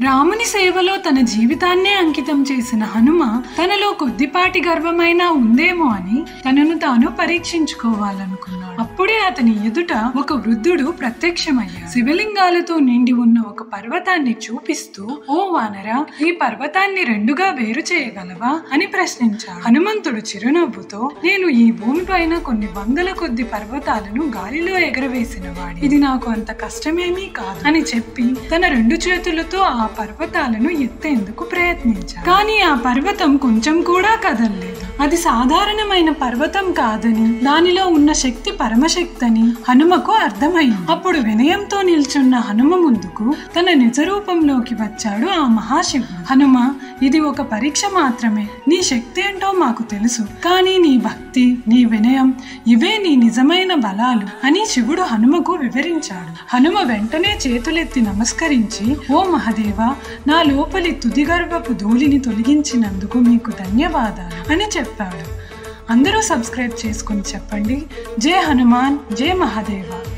రాముని సేవలో తన జీవితాన్నే అంకితం చేసిన హనుమ తనలో కొద్దిపాటి గర్వమైనా ఉందేమో అని తనను తాను పరీక్షించుకోవాలనుకున్నాడు. అప్పుడే అతని ఎదుట ఒక వృద్ధుడు ప్రత్యక్షమయ్యాడు. శివలింగాలతో నిండి ఉన్న ఒక పర్వతాన్ని చూపిస్తూ, "ఓ వానరా, ఈ పర్వతాన్ని రెండుగా వేరు చేయగలవా?" అని ప్రశ్నించాడు. హనుమంతుడు చిరునవ్వుతో, "నేను ఈ భూమిపైన కొన్ని వందల కొద్ది పర్వతాలను గాలిలో ఎగరవేసిన వాడి, ఇది నాకు అంత కష్టమేమీ కాదు" అని చెప్పి తన రెండు చేతులతో ఆ పర్వతాలను ఎత్తేందుకు ప్రయత్నించాడు. కానీ ఆ పర్వతం కొంచెం కూడా కదలలేదు. అది సాధారణమైన పర్వతం కాదని, దానిలో ఉన్న శక్తి పరమశక్తి అని హనుమకు అర్థమైంది. అప్పుడు వినయంతో నిల్చున్న హనుమ ముందుకు తన నిజ రూపంలోకి వచ్చాడు ఆ మహాశివుడు. "హనుమ, ఇది ఒక పరీక్ష మాత్రమే. నీ శక్తి ఏంటో మాకు తెలుసు, కానీ నీ భక్తి, నీ వినయం, ఇవే నీ నిజమైన బలాలు" అని శివుడు హనుమకు వివరించాడు. హనుమ వెంటనే చేతులెత్తి నమస్కరించి, "ఓ మహదేవ, నా లోపలి తుది గర్వపు ధూళిని తొలగించినందుకు మీకు ధన్యవాదాలు" అని చెప్పాడు. అందరూ సబ్స్క్రైబ్ చేసుకుని చెప్పండి. జై హనుమాన్, జై మహాదేవ.